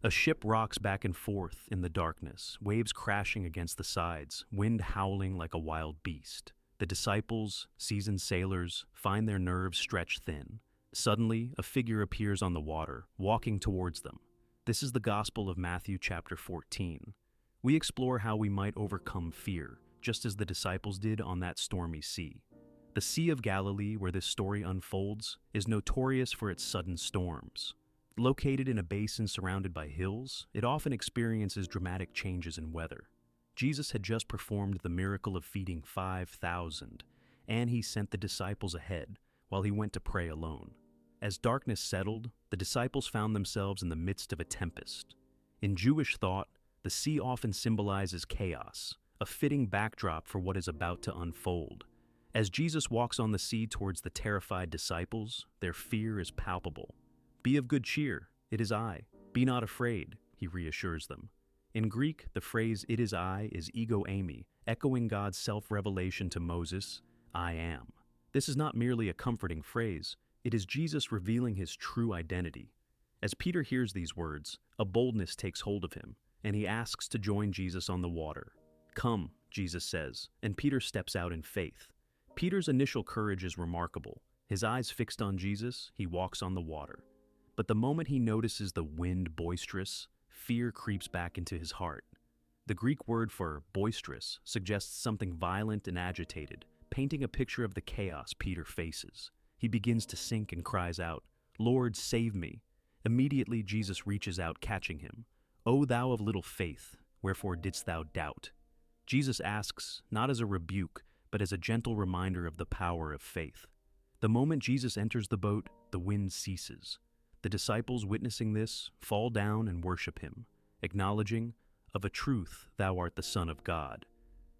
A ship rocks back and forth in the darkness, waves crashing against the sides, wind howling like a wild beast. The disciples, seasoned sailors, find their nerves stretched thin. Suddenly, a figure appears on the water, walking towards them. This is the Gospel of Matthew chapter 14. We explore how we might overcome fear, just as the disciples did on that stormy sea. The Sea of Galilee, where this story unfolds, is notorious for its sudden storms. Located in a basin surrounded by hills, it often experiences dramatic changes in weather. Jesus had just performed the miracle of feeding 5,000, and he sent the disciples ahead while he went to pray alone. As darkness settled, the disciples found themselves in the midst of a tempest. In Jewish thought, the sea often symbolizes chaos, a fitting backdrop for what is about to unfold. As Jesus walks on the sea towards the terrified disciples, their fear is palpable. "Be of good cheer, it is I. Be not afraid," he reassures them. In Greek, the phrase "it is I" is ego eimi, echoing God's self-revelation to Moses, "I am." This is not merely a comforting phrase, it is Jesus revealing his true identity. As Peter hears these words, a boldness takes hold of him, and he asks to join Jesus on the water. "Come," Jesus says, and Peter steps out in faith. Peter's initial courage is remarkable. His eyes fixed on Jesus, he walks on the water. But the moment he notices the wind boisterous, fear creeps back into his heart. The Greek word for boisterous suggests something violent and agitated, painting a picture of the chaos Peter faces. He begins to sink and cries out, "Lord, save me." Immediately Jesus reaches out, catching him. "O thou of little faith, wherefore didst thou doubt?" Jesus asks, not as a rebuke, but as a gentle reminder of the power of faith. The moment Jesus enters the boat, the wind ceases. The disciples, witnessing this, fall down and worship him, acknowledging, "Of a truth, thou art the Son of God."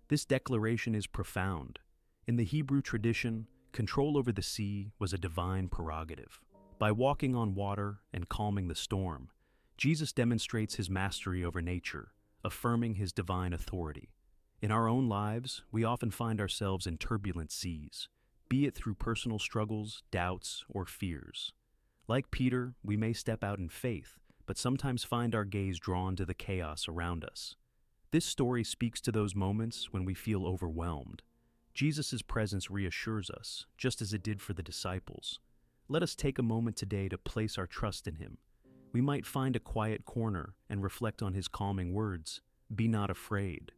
This declaration is profound. In the Hebrew tradition, control over the sea was a divine prerogative. By walking on water and calming the storm, Jesus demonstrates his mastery over nature, affirming his divine authority. In our own lives, we often find ourselves in turbulent seas, be it through personal struggles, doubts, or fears. Like Peter, we may step out in faith, but sometimes find our gaze drawn to the chaos around us. This story speaks to those moments when we feel overwhelmed. Jesus' presence reassures us, just as it did for the disciples. Let us take a moment today to place our trust in him. We might find a quiet corner and reflect on his calming words, "Be not afraid."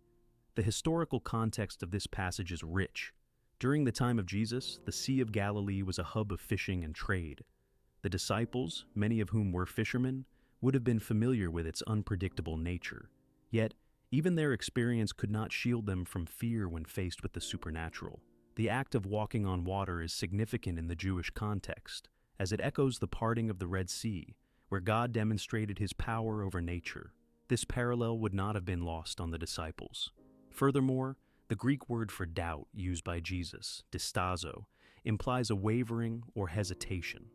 The historical context of this passage is rich. During the time of Jesus, the Sea of Galilee was a hub of fishing and trade. The disciples, many of whom were fishermen, would have been familiar with its unpredictable nature. Yet, even their experience could not shield them from fear when faced with the supernatural. The act of walking on water is significant in the Jewish context, as it echoes the parting of the Red Sea, where God demonstrated his power over nature. This parallel would not have been lost on the disciples. Furthermore, the Greek word for doubt used by Jesus, distazo, implies a wavering or hesitation.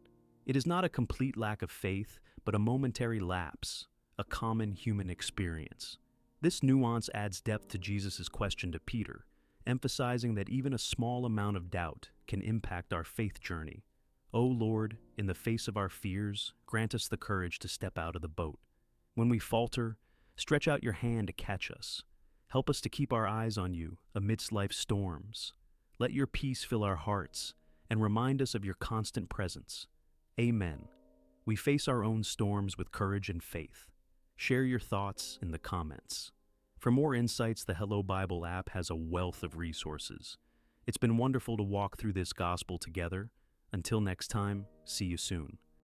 It is not a complete lack of faith, but a momentary lapse, a common human experience. This nuance adds depth to Jesus' question to Peter, emphasizing that even a small amount of doubt can impact our faith journey. "O Lord, in the face of our fears, grant us the courage to step out of the boat. When we falter, stretch out your hand to catch us. Help us to keep our eyes on you amidst life's storms. Let your peace fill our hearts and remind us of your constant presence. Amen." We face our own storms with courage and faith. Share your thoughts in the comments. For more insights, the Hello Bible app has a wealth of resources. It's been wonderful to walk through this gospel together. Until next time, see you soon.